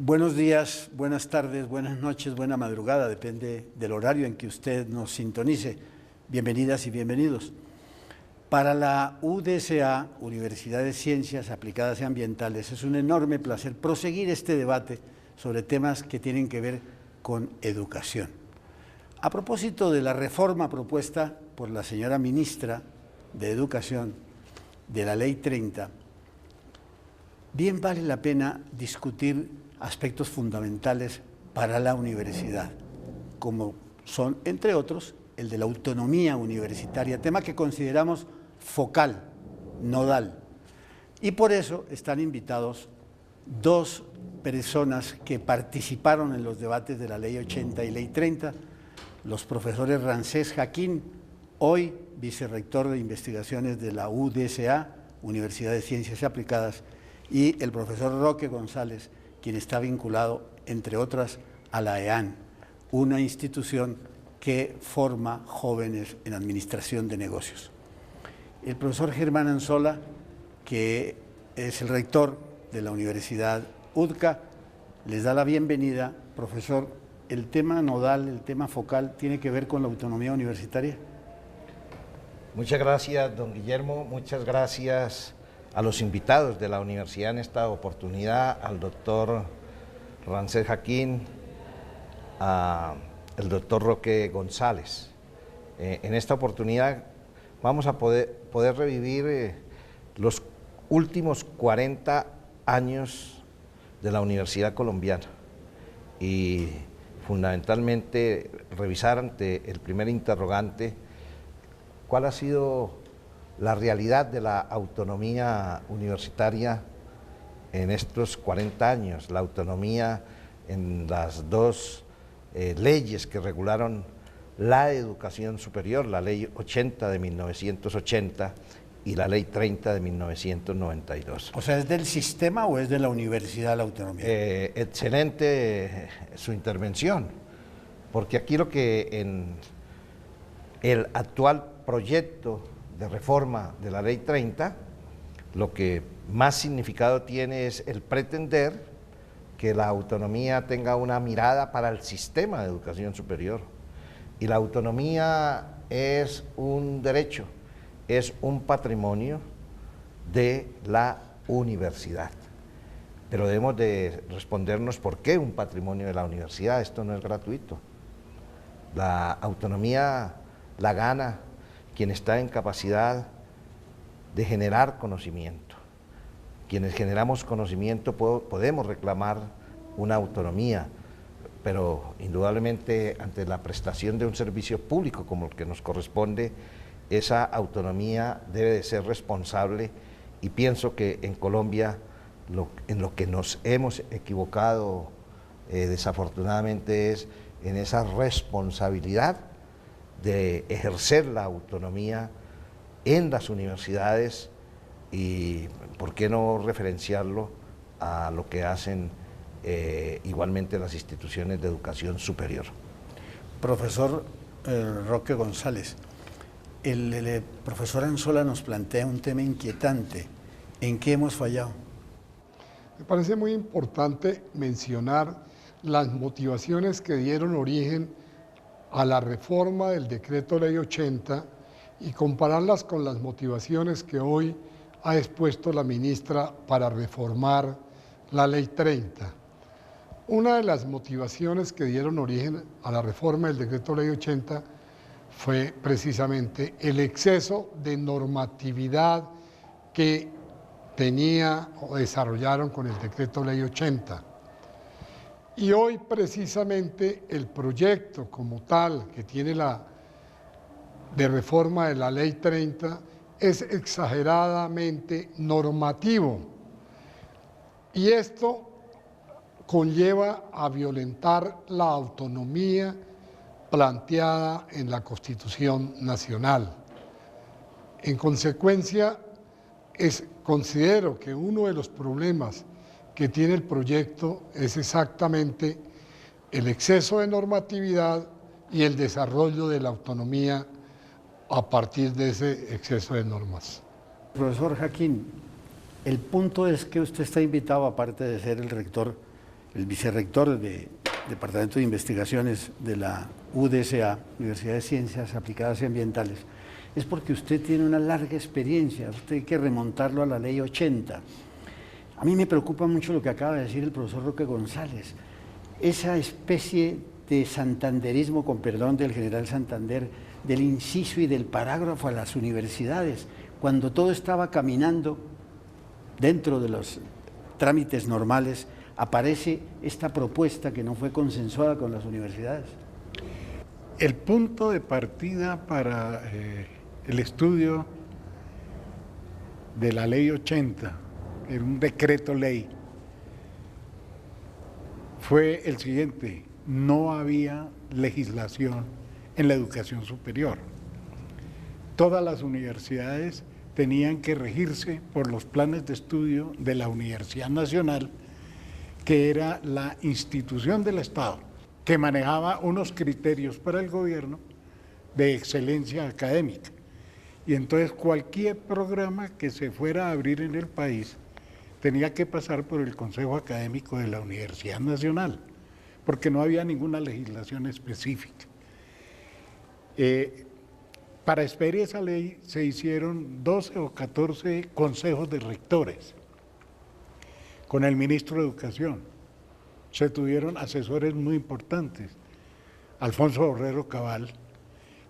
Buenos días, buenas tardes, buenas noches, buena madrugada, depende del horario en que usted nos sintonice. Bienvenidas y bienvenidos. Para la UDSA, Universidad de Ciencias Aplicadas y Ambientales, es un enorme placer proseguir este debate sobre temas que tienen que ver con educación. A propósito de la reforma propuesta por la señora ministra de Educación de la Ley 30, bien vale la pena discutir aspectos fundamentales para la universidad, como son, entre otros, el de la autonomía universitaria, tema que consideramos focal, nodal. Y por eso están invitados dos personas que participaron en los debates de la Ley 80 y Ley 30, los profesores Ramsés Jaquín, hoy vicerrector de investigaciones de la UDSA, Universidad de Ciencias Aplicadas, y el profesor Roque González, quien está vinculado, entre otras, a la EAN, una institución que forma jóvenes en administración de negocios. El profesor Germán Anzola, que es el rector de la Universidad UDCA, les da la bienvenida. Profesor, ¿el tema nodal, el tema focal, tiene que ver con la autonomía universitaria? Muchas gracias, don Guillermo, muchas gracias a los invitados de la universidad en esta oportunidad, al doctor Ramsés Jaquín, al doctor Roque González. En esta oportunidad vamos a poder revivir los últimos 40 años de la Universidad Colombiana y fundamentalmente revisar ante el primer interrogante cuál ha sido la realidad de la autonomía universitaria en estos 40 años, la autonomía en las dos leyes que regularon la educación superior, la Ley 80 de 1980 y la Ley 30 de 1992. O sea, ¿es del sistema o es de la universidad la autonomía? Excelente su intervención, porque aquí lo que en el actual proyecto de reforma de la Ley 30, lo que más significado tiene es el pretender que la autonomía tenga una mirada para el sistema de educación superior. Y la autonomía es un derecho, es un patrimonio de la universidad. Pero debemos de respondernos por qué un patrimonio de la universidad. Esto no es gratuito. La autonomía la gana quien está en capacidad de generar conocimiento. Quienes generamos conocimiento podemos reclamar una autonomía, pero indudablemente ante la prestación de un servicio público como el que nos corresponde, esa autonomía debe de ser responsable, y pienso que en Colombia en lo que nos hemos equivocado desafortunadamente es en esa responsabilidad de ejercer la autonomía en las universidades y, ¿por qué no referenciarlo a lo que hacen igualmente las instituciones de educación superior? Profesor Roque González, el profesor Anzola nos plantea un tema inquietante. ¿En qué hemos fallado? Me parece muy importante mencionar las motivaciones que dieron origen a la reforma del Decreto Ley 80 y compararlas con las motivaciones que hoy ha expuesto la ministra para reformar la Ley 30. Una de las motivaciones que dieron origen a la reforma del Decreto Ley 80 fue precisamente el exceso de normatividad que tenía o desarrollaron con el Decreto Ley 80. Y hoy precisamente el proyecto como tal que tiene de reforma de la Ley 30 es exageradamente normativo, y esto conlleva a violentar la autonomía planteada en la Constitución Nacional. En consecuencia, considero que uno de los problemas que tiene el proyecto es exactamente el exceso de normatividad y el desarrollo de la autonomía a partir de ese exceso de normas. Profesor Jaquín, el punto es que usted está invitado, aparte de ser el rector, el vicerrector del Departamento de Investigaciones de la UDSA, Universidad de Ciencias Aplicadas y Ambientales, es porque usted tiene una larga experiencia, usted hay que remontarlo a la Ley 80. A mí me preocupa mucho lo que acaba de decir el profesor Roque González, esa especie de santanderismo, con perdón del general Santander, del inciso y del parágrafo a las universidades, cuando todo estaba caminando dentro de los trámites normales, aparece esta propuesta que no fue consensuada con las universidades. El punto de partida para el estudio de la Ley 80, que era un decreto ley, fue el siguiente: no había legislación en la educación superior. Todas las universidades tenían que regirse por los planes de estudio de la Universidad Nacional, que era la institución del Estado, que manejaba unos criterios para el gobierno de excelencia académica. Y entonces cualquier programa que se fuera a abrir en el país tenía que pasar por el Consejo Académico de la Universidad Nacional, porque no había ninguna legislación específica. Para expedir esa ley se hicieron 12 o 14 consejos de rectores con el ministro de Educación. Se tuvieron asesores muy importantes, Alfonso Borrero Cabal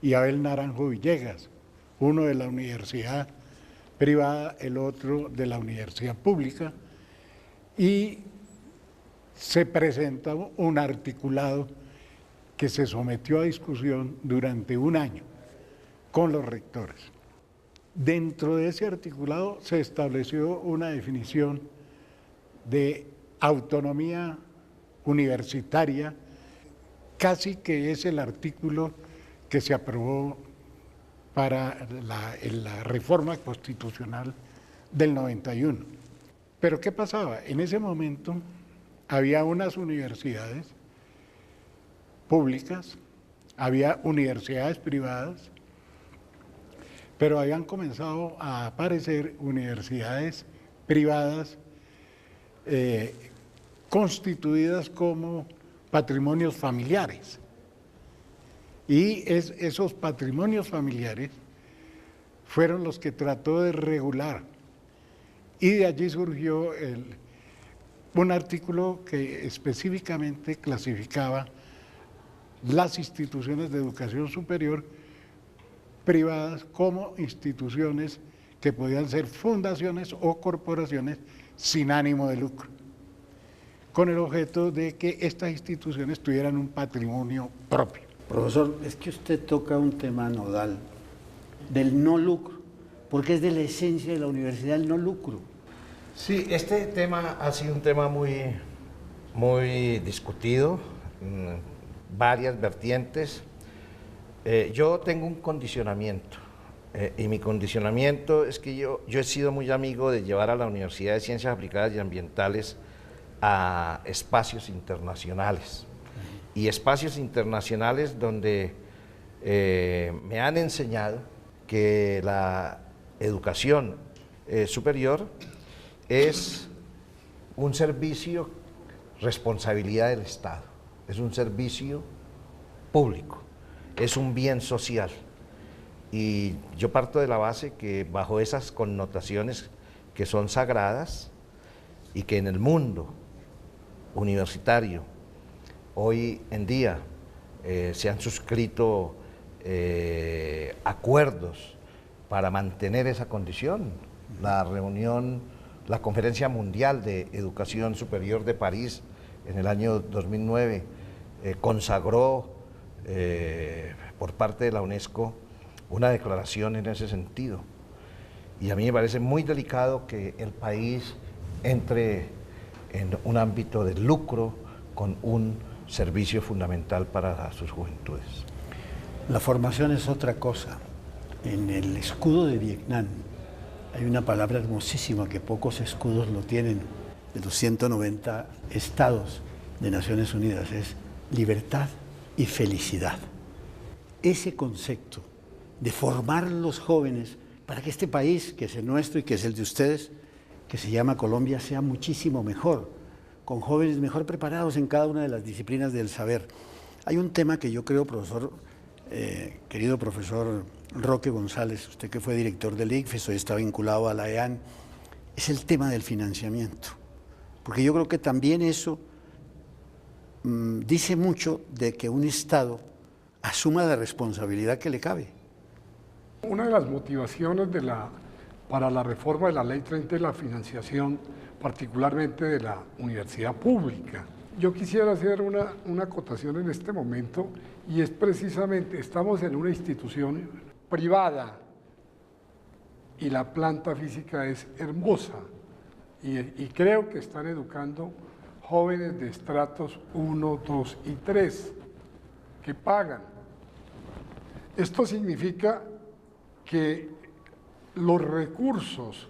y Abel Naranjo Villegas, uno de la universidad privada, el otro de la universidad pública, y se presentó un articulado que se sometió a discusión durante un año con los rectores. Dentro de ese articulado se estableció una definición de autonomía universitaria, casi que es el artículo que se aprobó para la reforma constitucional del 91. Pero ¿qué pasaba? En ese momento había unas universidades públicas, había universidades privadas, pero habían comenzado a aparecer universidades privadas constituidas como patrimonios familiares. Y esos patrimonios familiares fueron los que trató de regular. Y de allí surgió un artículo que específicamente clasificaba las instituciones de educación superior privadas como instituciones que podían ser fundaciones o corporaciones sin ánimo de lucro, con el objeto de que estas instituciones tuvieran un patrimonio propio. Profesor, es que usted toca un tema nodal del no lucro, porque es de la esencia de la universidad el no lucro. Sí, este tema ha sido un tema muy discutido, varias vertientes. Yo tengo un condicionamiento, y mi condicionamiento es que yo he sido muy amigo de llevar a la Universidad de Ciencias Aplicadas y Ambientales a espacios internacionales. Y espacios internacionales donde me han enseñado que la educación superior es un servicio, responsabilidad del Estado, es un servicio público, es un bien social. Y yo parto de la base que bajo esas connotaciones que son sagradas y que en el mundo universitario hoy en día se han suscrito acuerdos para mantener esa condición. La Conferencia Mundial de Educación Superior de París en el año 2009 consagró por parte de la UNESCO una declaración en ese sentido. Y a mí me parece muy delicado que el país entre en un ámbito de lucro con un servicio fundamental para sus juventudes. La formación es otra cosa. En el escudo de Vietnam hay una palabra hermosísima que pocos escudos lo tienen, de los 190 estados de Naciones Unidas, es libertad y felicidad. Ese concepto de formar los jóvenes para que este país, que es el nuestro y que es el de ustedes, que se llama Colombia, sea muchísimo mejor, con jóvenes mejor preparados en cada una de las disciplinas del saber. Hay un tema que yo creo, querido profesor Roque González, usted que fue director del ICFES, hoy está vinculado a la EAN, es el tema del financiamiento. Porque yo creo que también eso dice mucho de que un Estado asuma la responsabilidad que le cabe. Una de las motivaciones para la reforma de la Ley 30 es la financiación, particularmente de la universidad pública. Yo quisiera hacer una acotación en este momento, y es precisamente, estamos en una institución privada y la planta física es hermosa, y creo que están educando jóvenes de estratos 1, 2 y 3 que pagan. Esto significa que los recursos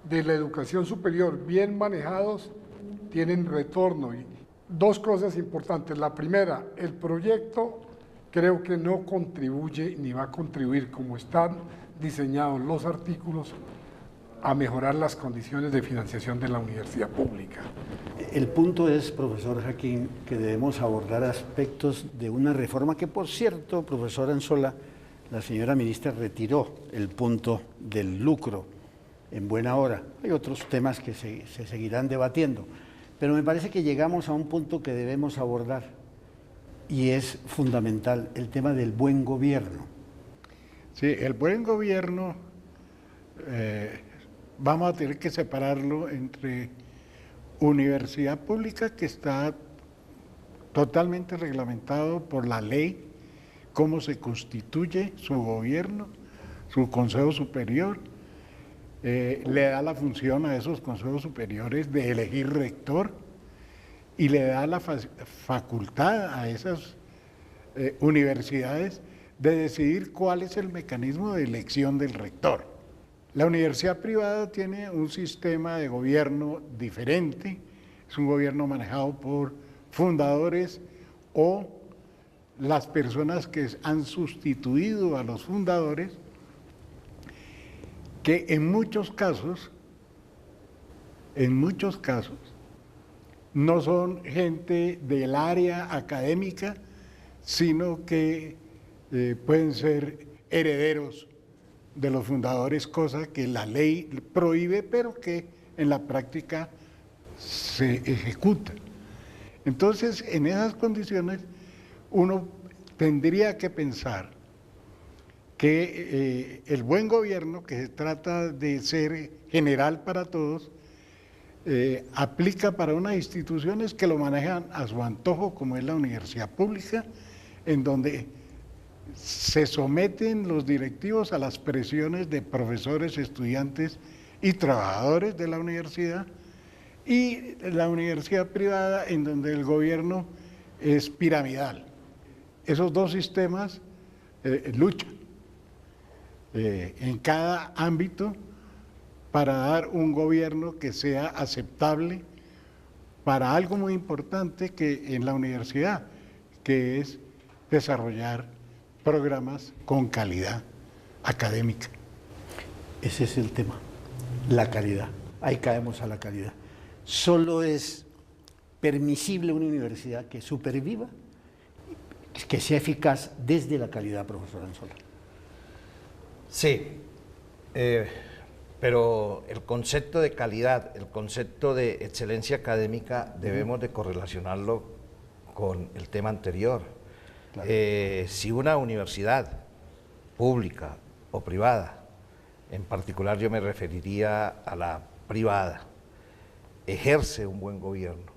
de la educación superior bien manejados tienen retorno. Y dos cosas importantes. La primera, el proyecto creo que no contribuye ni va a contribuir, como están diseñados los artículos, a mejorar las condiciones de financiación de la universidad pública. El punto es, profesor Jaquín, que debemos abordar aspectos de una reforma que, por cierto, profesor Anzola, la señora ministra retiró el punto del lucro en buena hora. Hay otros temas que se seguirán debatiendo, pero me parece que llegamos a un punto que debemos abordar y es fundamental, el tema del buen gobierno. Sí, el buen gobierno, vamos a tener que separarlo entre universidad pública, que está totalmente reglamentado por la ley, cómo se constituye su gobierno, su consejo superior, le da la función a esos consejos superiores de elegir rector y le da la facultad a esas universidades de decidir cuál es el mecanismo de elección del rector. La universidad privada tiene un sistema de gobierno diferente, es un gobierno manejado por fundadores o las personas que han sustituido a los fundadores, que en muchos casos, no son gente del área académica, sino que pueden ser herederos de los fundadores, cosa que la ley prohíbe, pero que en la práctica se ejecuta. Entonces, en esas condiciones, uno tendría que pensar que el buen gobierno, que se trata de ser general para todos, aplica para unas instituciones que lo manejan a su antojo, como es la universidad pública, en donde se someten los directivos a las presiones de profesores, estudiantes y trabajadores de la universidad, y la universidad privada, en donde el gobierno es piramidal. Esos dos sistemas luchan en cada ámbito para dar un gobierno que sea aceptable para algo muy importante que en la universidad, que es desarrollar programas con calidad académica. Ese es el tema, la calidad. Ahí caemos a la calidad. Solo es permisible una universidad que superviva, que sea eficaz desde la calidad, profesor Anzola. Sí, pero el concepto de calidad, el concepto de excelencia académica, debemos de correlacionarlo con el tema anterior. Claro. Si una universidad pública o privada, en particular yo me referiría a la privada, ejerce un buen gobierno,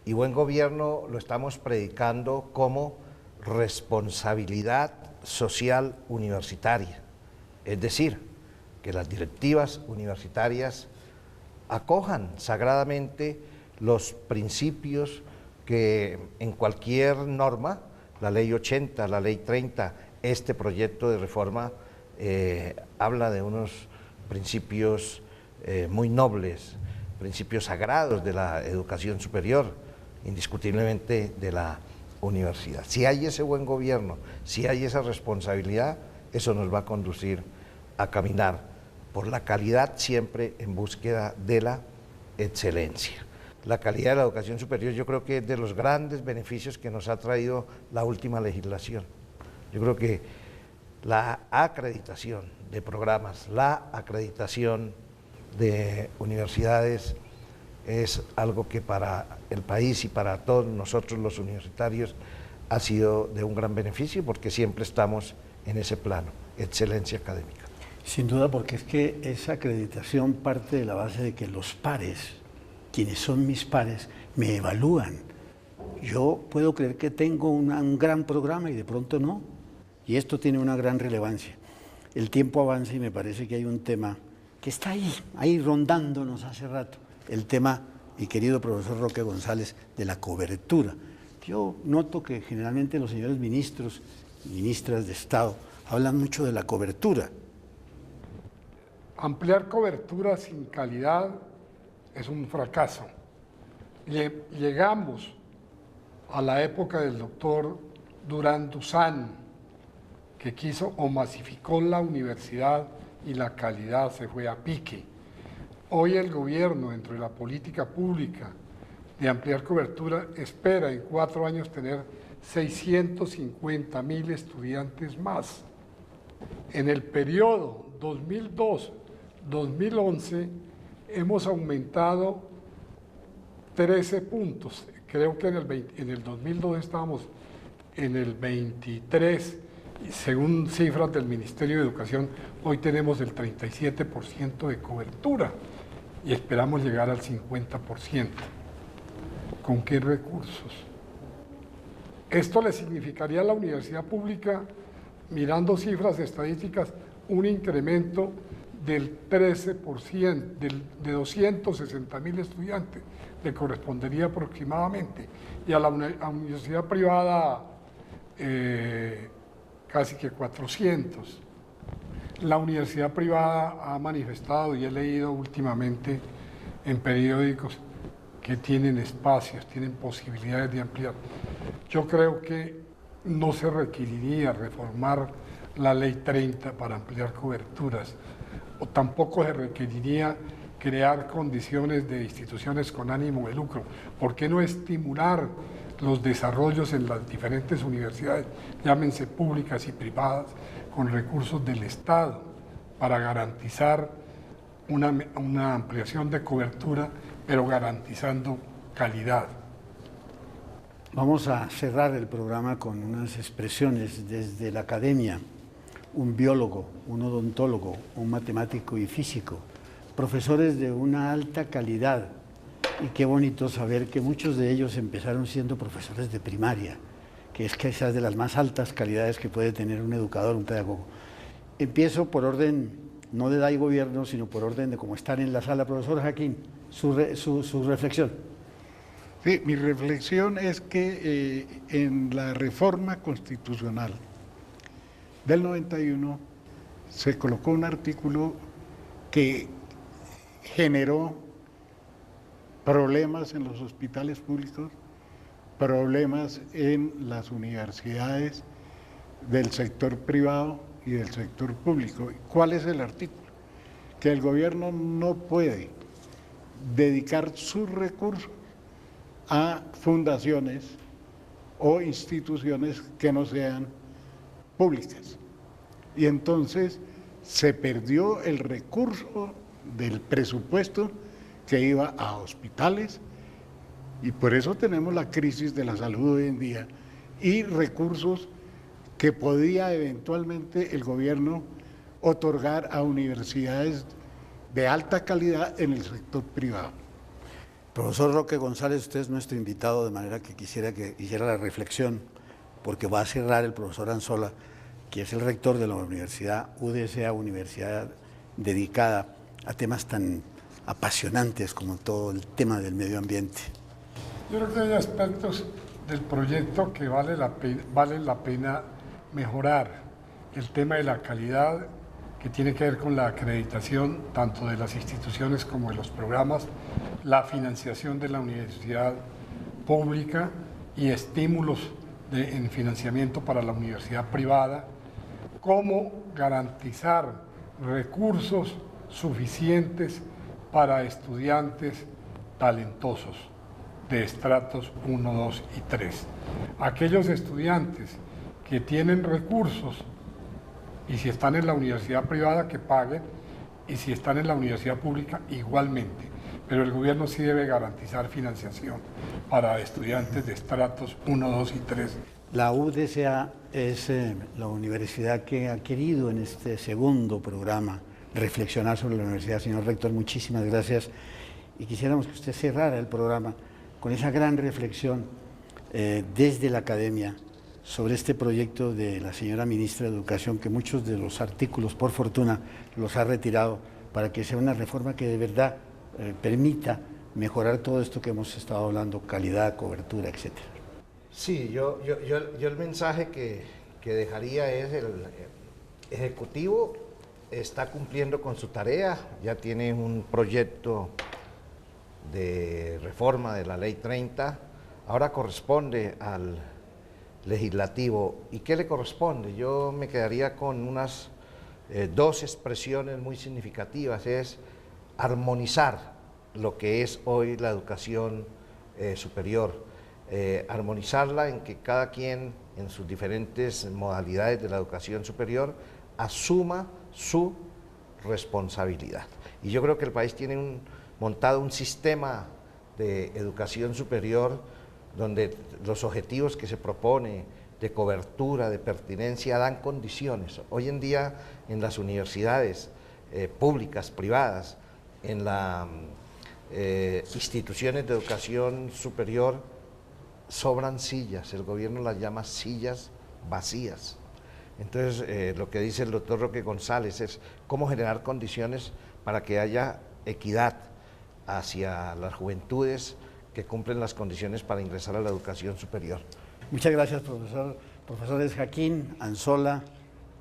y buen gobierno lo estamos predicando como responsabilidad social universitaria, es decir, que las directivas universitarias acojan sagradamente los principios que en cualquier norma, la ley 80, la ley 30, este proyecto de reforma habla de unos principios muy nobles, principios sagrados de la educación superior, indiscutiblemente de la universidad. Si hay ese buen gobierno, si hay esa responsabilidad, eso nos va a conducir a caminar por la calidad, siempre en búsqueda de la excelencia. la calidad de la educación superior, yo creo que es de los grandes beneficios que nos ha traído la última legislación. Yo creo que la acreditación de programas, la acreditación de universidades es algo que para el país y para todos nosotros los universitarios ha sido de un gran beneficio, porque siempre estamos en ese plano, excelencia académica. Sin duda, porque es que esa acreditación parte de la base de que los pares, quienes son mis pares, me evalúan. Yo puedo creer que tengo un gran programa y de pronto no, y esto tiene una gran relevancia. El tiempo avanza y me parece que hay un tema que está ahí rondándonos hace rato, el tema, mi querido profesor Roque González, de la cobertura. Yo noto que generalmente los señores ministros y ministras de Estado hablan mucho de la cobertura. Ampliar cobertura sin calidad es un fracaso. Llegamos a la época del doctor Durán Duzán, que quiso o masificó la universidad y la calidad se fue a pique. Hoy el gobierno, dentro de la política pública de ampliar cobertura, espera en 4 años tener 650.000 estudiantes más. En el periodo 2002-2011 hemos aumentado 13 puntos. Creo que en el 2002 estábamos en el 23, y según cifras del Ministerio de Educación, hoy tenemos el 37% de cobertura y esperamos llegar al 50%. ¿Con qué recursos? Esto le significaría a la universidad pública, mirando cifras estadísticas, un incremento del 13%, de 260.000 estudiantes, le correspondería aproximadamente, y a la universidad privada casi que 400. La universidad privada ha manifestado, y he leído últimamente en periódicos, que tienen espacios, tienen posibilidades de ampliar. Yo creo que no se requeriría reformar la Ley 30 para ampliar coberturas, o tampoco se requeriría crear condiciones de instituciones con ánimo de lucro. ¿Por qué no estimular los desarrollos en las diferentes universidades, llámense públicas y privadas, con recursos del Estado, para garantizar una ampliación de cobertura, pero garantizando calidad? Vamos a cerrar el programa con unas expresiones desde la academia. Un biólogo, un odontólogo, un matemático y físico, profesores de una alta calidad, y qué bonito saber que muchos de ellos empezaron siendo profesores de primaria, que es quizás de las más altas calidades que puede tener un educador, un pedagogo. Empiezo por orden, no de edad y gobierno, sino por orden de cómo están en la sala. Profesor Jaquín, su reflexión. Sí, mi reflexión es que en la reforma constitucional del 91 se colocó un artículo que generó problemas en los hospitales públicos, problemas en las universidades del sector privado y del sector público. ¿Cuál es el artículo? Que el gobierno no puede dedicar sus recursos a fundaciones o instituciones que no sean públicas. Y entonces se perdió el recurso del presupuesto que iba a hospitales, y por eso tenemos la crisis de la salud hoy en día, y recursos que podía eventualmente el gobierno otorgar a universidades de alta calidad en el sector privado. Profesor Roque González, usted es nuestro invitado, de manera que quisiera que hiciera la reflexión, porque va a cerrar el profesor Anzola, que es el rector de la Universidad UDSA, universidad dedicada a temas tan apasionantes como todo el tema del medio ambiente. Yo creo que hay aspectos del proyecto que vale la pena mejorar. El tema de la calidad, que tiene que ver con la acreditación tanto de las instituciones como de los programas, la financiación de la universidad pública y estímulos en financiamiento para la universidad privada, cómo garantizar recursos suficientes para estudiantes talentosos. de estratos 1, 2 y 3. Aquellos estudiantes que tienen recursos, y si están en la universidad privada que paguen, y si están en la universidad pública igualmente, pero el gobierno sí debe garantizar financiación para estudiantes de estratos 1, 2 y 3. La UDCA es la universidad que ha querido en este segundo programa reflexionar sobre la universidad. Señor rector, muchísimas gracias, y quisiéramos que usted cerrara el programa con esa gran reflexión desde la academia sobre este proyecto de la señora ministra de Educación, que muchos de los artículos, por fortuna, los ha retirado, para que sea una reforma que de verdad permita mejorar todo esto que hemos estado hablando, calidad, cobertura, etcétera. Sí, yo el mensaje que dejaría es: el Ejecutivo está cumpliendo con su tarea, ya tiene un proyecto de reforma de la Ley 30, ahora corresponde al Legislativo. ¿Y qué le corresponde? Yo me quedaría con unas dos expresiones muy significativas: es armonizar lo que es hoy la educación superior, armonizarla en que cada quien en sus diferentes modalidades de la educación superior asuma su responsabilidad. Y yo creo que el país tiene montado un sistema de educación superior donde los objetivos que se propone de cobertura, de pertinencia, dan condiciones. Hoy en día en las universidades públicas, privadas, en las instituciones de educación superior, sobran sillas, el gobierno las llama sillas vacías. Entonces, lo que dice el doctor Roque González es cómo generar condiciones para que haya equidad hacia las juventudes que cumplen las condiciones para ingresar a la educación superior. Muchas gracias, profesor. Profesores Jaquín, Anzola,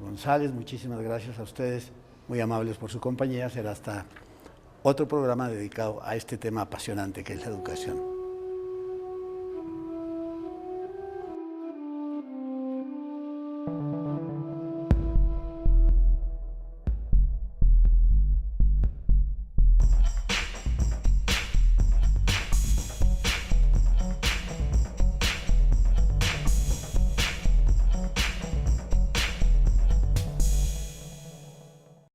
González, muchísimas gracias a ustedes, muy amables por su compañía. Será hasta otro programa dedicado a este tema apasionante que es la educación.